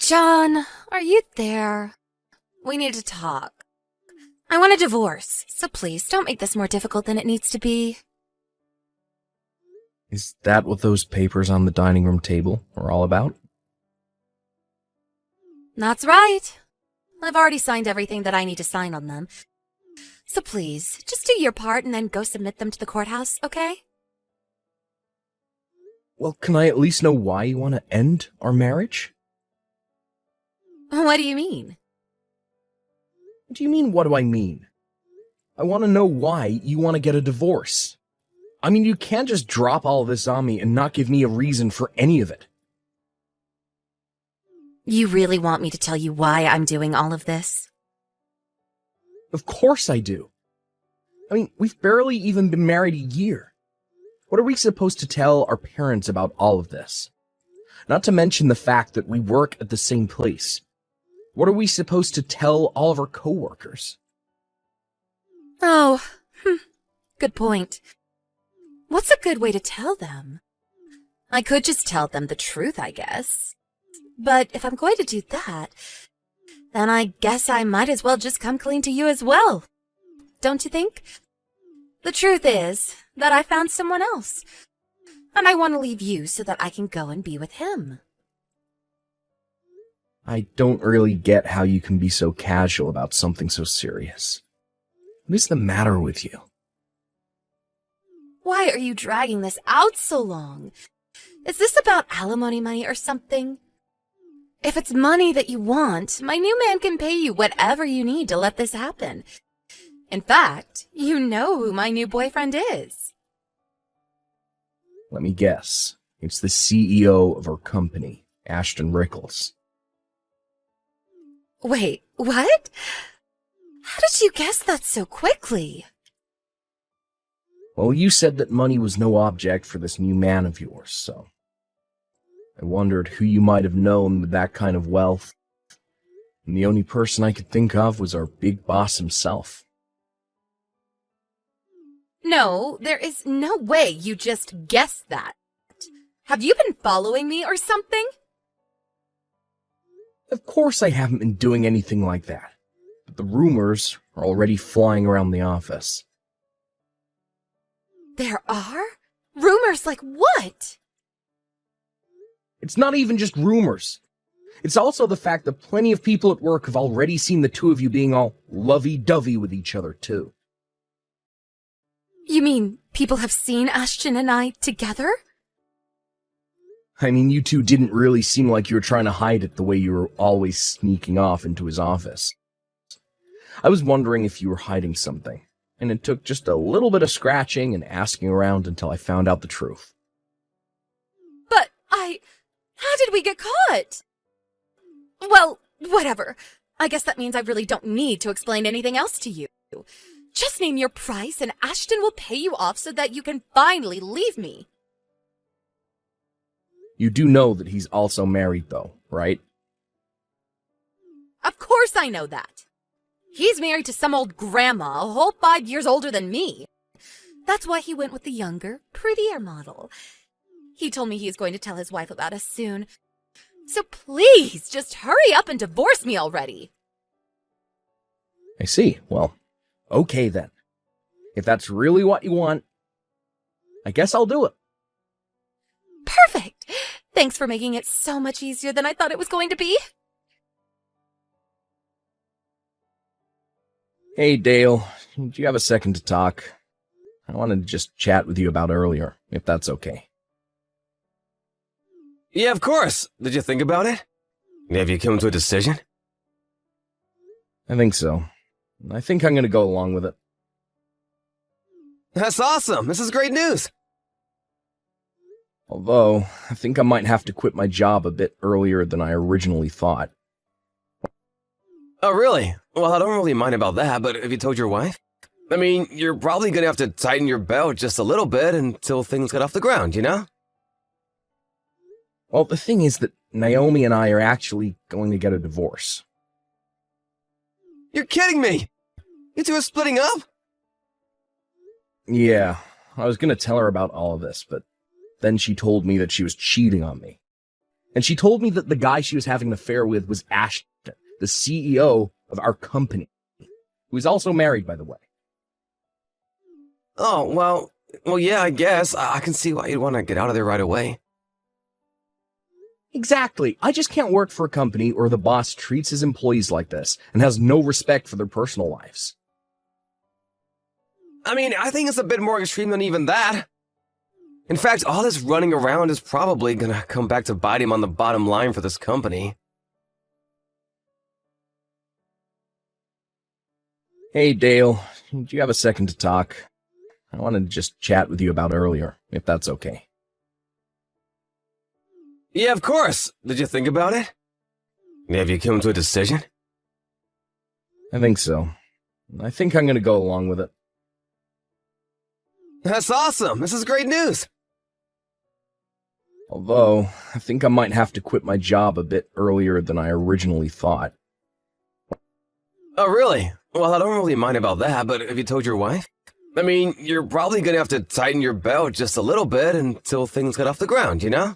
John, are you there? We need to talk. I want a divorce, so please don't make this more difficult than it needs to be. Is that what those papers on the dining room table are all about? That's right. I've already signed everything that I need to sign on them. So please, just do your part and then go submit them to the courthouse, okay? Well, can I at least know why you want to end our marriage? What do you mean? What do you mean, what do I mean? I want to know why you want to get a divorce. I mean, you can't just drop all of this on me and not give me a reason for any of it. You really want me to tell you why I'm doing all of this? Of course I do. I mean, we've barely even been married a year. What are we supposed to tell our parents about all of this? Not to mention the fact that we work at the same place. What are we supposed to tell all of our coworkers? Oh, good point. What's a good way to tell them? I could just tell them the truth, I guess. But if I'm going to do that, then I guess I might as well just come clean to you as well. Don't you think? The truth is that I found someone else, and I want to leave you so that I can go and be with him. I don't really get how you can be so casual about something so serious. What is the matter with you? Why are you dragging this out so long? Is this about alimony money or something? If it's money that you want, my new man can pay you whatever you need to let this happen. In fact, you know who my new boyfriend is. Let me guess. It's the CEO of our company, Ashton Rickles. Wait, what? How did you guess that so quickly? Well, you said that money was no object for this new man of yours, so I wondered who you might have known with that kind of wealth. And the only person I could think of was our big boss himself. No, there is no way you just guessed that. Have you been following me or something? Of course I haven't been doing anything like that, but the rumors are already flying around the office. There are? Rumors like what? It's not even just rumors. It's also the fact that plenty of people at work have already seen the two of you being all lovey-dovey with each other, too. You mean people have seen Ashton and I together? I mean, you two didn't really seem like you were trying to hide it the way you were always sneaking off into his office. I was wondering if you were hiding something, and it took just a little bit of scratching and asking around until I found out the truth. But how did we get caught? Well, whatever. I guess that means I really don't need to explain anything else to you. Just name your price and Ashton will pay you off so that you can finally leave me. You do know that he's also married, though, right? Of course I know that. He's married to some old grandma, a whole 5 years older than me. That's why he went with the younger, prettier model. He told me he's going to tell his wife about us soon. So please, just hurry up and divorce me already. I see. Well, okay then. If that's really what you want, I guess I'll do it. Perfect. Thanks for making it so much easier than I thought it was going to be. Hey, Dale. Do you have a second to talk? I wanted to just chat with you about earlier, if that's okay. Yeah, of course. Did you think about it? Have you come to a decision? I think so. I think I'm going to go along with it. That's awesome. This is great news. Although, I think I might have to quit my job a bit earlier than I originally thought. Oh, really? Well, I don't really mind about that, but have you told your wife? I mean, you're probably going to have to tighten your belt just a little bit until things get off the ground, you know? Well, the thing is that Naomi and I are actually going to get a divorce. You're kidding me! You two are splitting up? Yeah, I was going to tell her about all of this, but then she told me that she was cheating on me. And she told me that the guy she was having an affair with was Ashton, the CEO of our company, who is also married, by the way. Oh, well, yeah, I guess. I can see why you'd want to get out of there right away. Exactly. I just can't work for a company where the boss treats his employees like this and has no respect for their personal lives. I mean, I think it's a bit more extreme than even that. In fact, all this running around is probably gonna come back to bite him on the bottom line for this company. Hey, Dale, do you have a second to talk? I wanted to just chat with you about earlier, if that's okay. Yeah, of course. Did you think about it? Have you come to a decision? I think so. I think I'm gonna go along with it. That's awesome. This is great news. Although, I think I might have to quit my job a bit earlier than I originally thought. Oh, really? Well, I don't really mind about that, but have you told your wife? I mean, you're probably gonna have to tighten your belt just a little bit until things get off the ground, you know?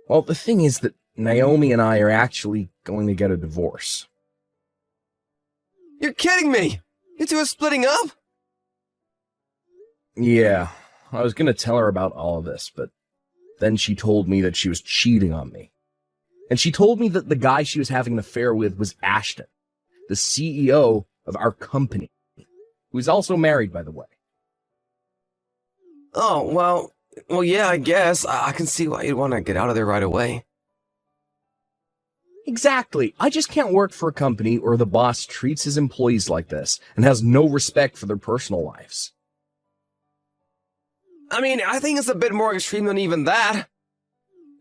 Well, the thing is that Naomi and I are actually going to get a divorce. You're kidding me! You two are splitting up? Yeah, I was gonna tell her about all of this, but then she told me that she was cheating on me. And she told me that the guy she was having an affair with was Ashton, the CEO of our company, who is also married, by the way. Oh, well, yeah, I guess. I can see why you'd want to get out of there right away. Exactly. I just can't work for a company where the boss treats his employees like this and has no respect for their personal lives. I mean, I think it's a bit more extreme than even that.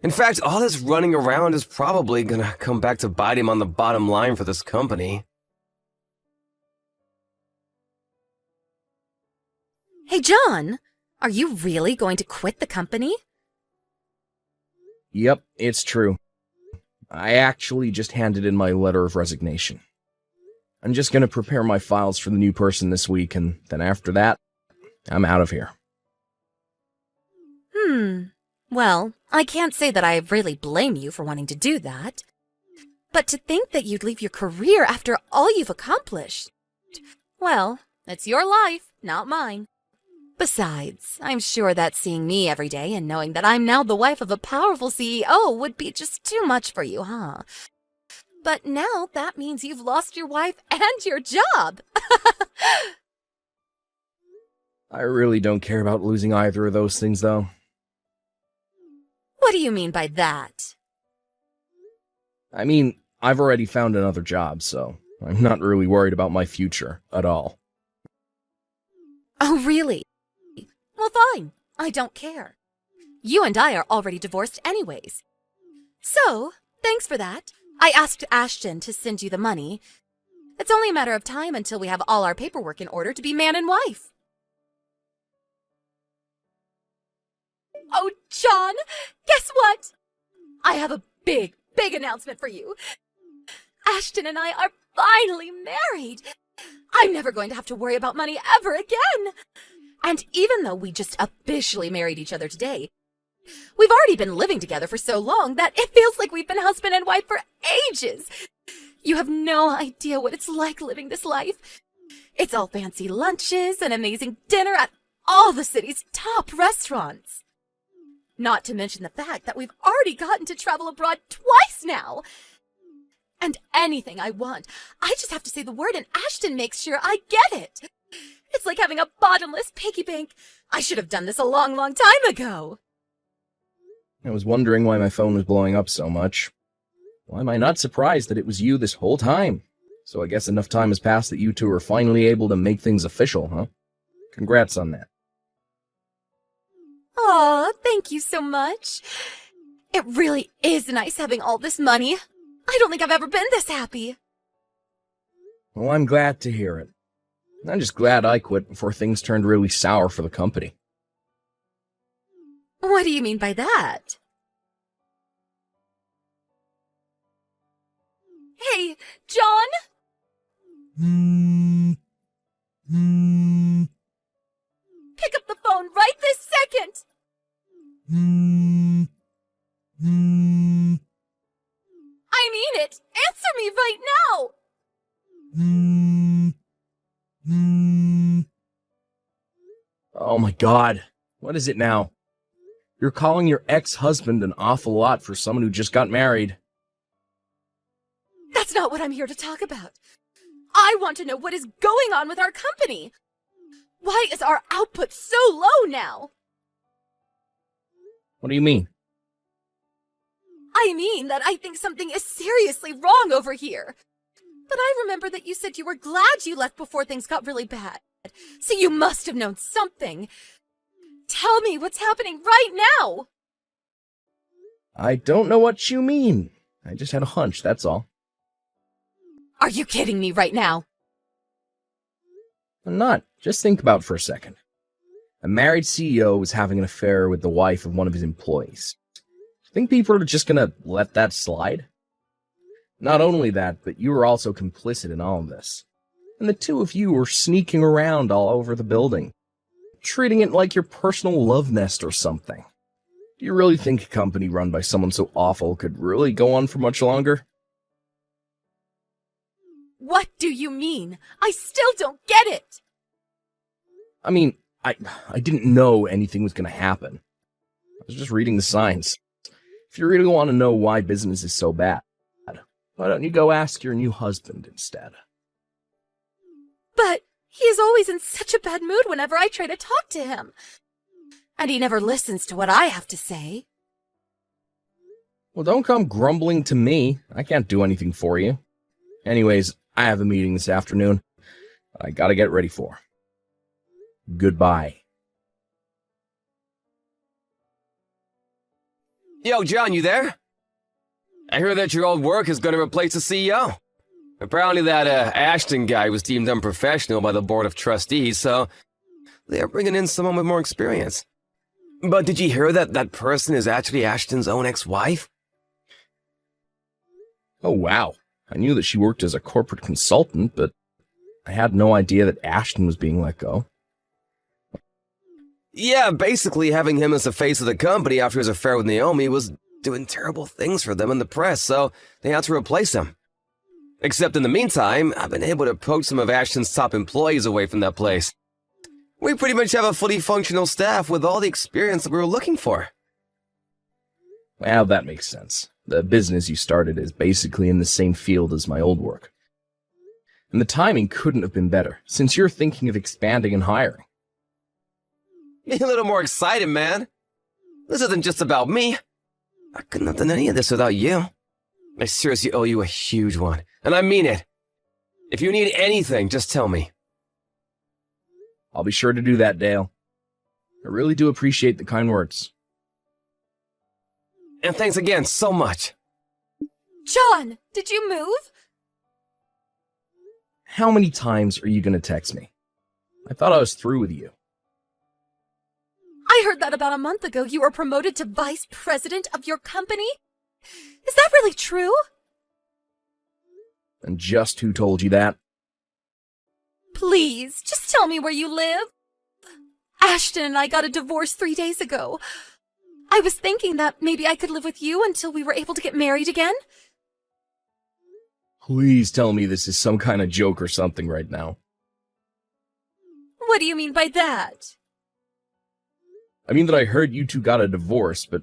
In fact, all this running around is probably gonna come back to bite him on the bottom line for this company. Hey, John, are you really going to quit the company? Yep, it's true. I actually just handed in my letter of resignation. I'm just gonna prepare my files for the new person this week, and then after that, I'm out of here. Well, I can't say that I really blame you for wanting to do that. But to think that you'd leave your career after all you've accomplished. Well, it's your life, not mine. Besides, I'm sure that seeing me every day and knowing that I'm now the wife of a powerful CEO would be just too much for you, huh? But now that means you've lost your wife and your job. I really don't care about losing either of those things, though. What do you mean by that? I mean, I've already found another job, so I'm not really worried about my future at all. Oh, really? Well, fine. I don't care. You and I are already divorced anyways. So, thanks for that. I asked Ashton to send you the money. It's only a matter of time until we have all our paperwork in order to be man and wife. Oh, John, guess what? I have a big announcement for you. Ashton and I are finally married. I'm never going to have to worry about money ever again. And even though we just officially married each other today, we've already been living together for so long that it feels like we've been husband and wife for ages. You have no idea what it's like living this life. It's all fancy lunches and amazing dinner at all the city's top restaurants. Not to mention the fact that we've already gotten to travel abroad twice now. And anything I want, I just have to say the word and Ashton makes sure I get it. It's like having a bottomless piggy bank. I should have done this a long time ago. I was wondering why my phone was blowing up so much. Why am I not surprised that it was you this whole time? So I guess enough time has passed that you two are finally able to make things official, huh? Congrats on that. Aw, thank you so much. It really is nice having all this money. I don't think I've ever been this happy. Well, I'm glad to hear it. I'm just glad I quit before things turned really sour for the company. What do you mean by that? Hey, John? Pick up the phone right this second! right now! Oh my god. What is it now? You're calling your ex-husband an awful lot for someone who just got married. That's not what I'm here to talk about. I want to know what is going on with our company. Why is our output so low now? What do you mean? I mean that I think something is seriously wrong over here. But I remember that you said you were glad you left before things got really bad. So you must have known something. Tell me what's happening right now. I don't know what you mean. I just had a hunch, that's all. Are you kidding me right now? I'm not. Just think about it for a second. A married CEO was having an affair with the wife of one of his employees. Think people are just gonna let that slide? Not only that, but you were also complicit in all of this. And the two of you were sneaking around all over the building, treating it like your personal love nest or something. Do you really think a company run by someone so awful could really go on for much longer? What do you mean? I still don't get it. I mean, I didn't know anything was going to happen. I was just reading the signs. If you really want to know why business is so bad, why don't you go ask your new husband instead? But he is always in such a bad mood whenever I try to talk to him. And he never listens to what I have to say. Well, don't come grumbling to me. I can't do anything for you. Anyways, I have a meeting this afternoon I gotta get ready for. Goodbye. Yo, John, you there? I hear that your old work is going to replace the CEO. Apparently that Ashton guy was deemed unprofessional by the board of trustees, so they're bringing in someone with more experience. But did you hear that that person is actually Ashton's own ex-wife? Oh, wow. I knew that she worked as a corporate consultant, but I had no idea that Ashton was being let go. Yeah, basically having him as the face of the company after his affair with Naomi was doing terrible things for them in the press, so they had to replace him. Except in the meantime, I've been able to poach some of Ashton's top employees away from that place. We pretty much have a fully functional staff with all the experience that we were looking for. Well, that makes sense. The business you started is basically in the same field as my old work. And the timing couldn't have been better, since you're thinking of expanding and hiring. Be a little more excited, man. This isn't just about me. I couldn't have done any of this without you. I seriously owe you a huge one, and I mean it. If you need anything, just tell me. I'll be sure to do that, Dale. I really do appreciate the kind words. And thanks again so much. John, did you move? How many times are you going to text me? I thought I was through with you. I heard that about a month ago you were promoted to vice president of your company. Is that really true? And just who told you that? Please, just tell me where you live. Ashton and I got a divorce 3 days ago. I was thinking that maybe I could live with you until we were able to get married again. Please tell me this is some kind of joke or something right now. What do you mean by that? I mean that I heard you two got a divorce, but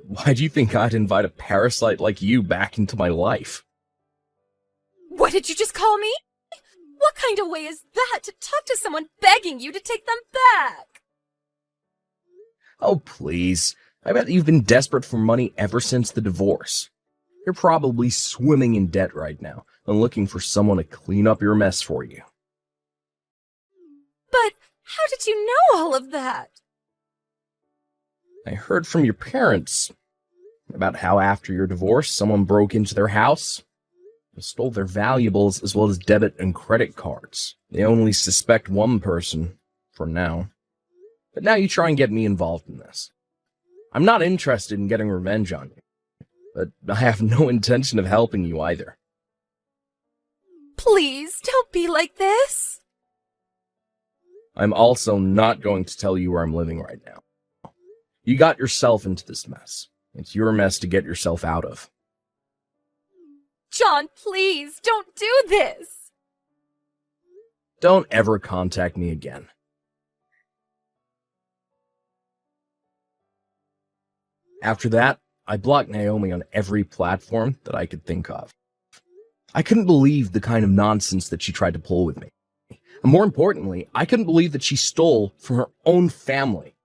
why do you think I'd invite a parasite like you back into my life? What did you just call me? What kind of way is that to talk to someone begging you to take them back? Oh, please. I bet you've been desperate for money ever since the divorce. You're probably swimming in debt right now and looking for someone to clean up your mess for you. But how did you know all of that? I heard from your parents about how after your divorce, someone broke into their house and stole their valuables as well as debit and credit cards. They only suspect one person for now. But now you try and get me involved in this. I'm not interested in getting revenge on you, but I have no intention of helping you either. Please, don't be like this. I'm also not going to tell you where I'm living right now. You got yourself into this mess. It's your mess to get yourself out of. John, please, don't do this! Don't ever contact me again. After that, I blocked Naomi on every platform that I could think of. I couldn't believe the kind of nonsense that she tried to pull with me. And more importantly, I couldn't believe that she stole from her own family.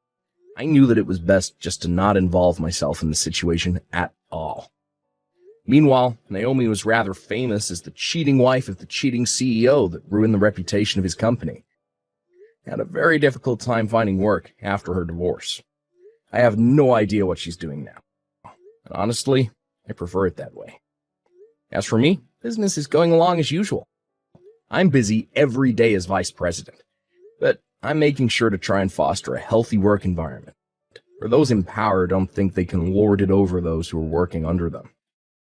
I knew that it was best just to not involve myself in the situation at all. Meanwhile, Naomi was rather famous as the cheating wife of the cheating CEO that ruined the reputation of his company. Had a very difficult time finding work after her divorce. I have no idea what she's doing now. And honestly, I prefer it that way. As for me, business is going along as usual. I'm busy every day as vice president, but I'm making sure to try and foster a healthy work environment, where those in power don't think they can lord it over those who are working under them.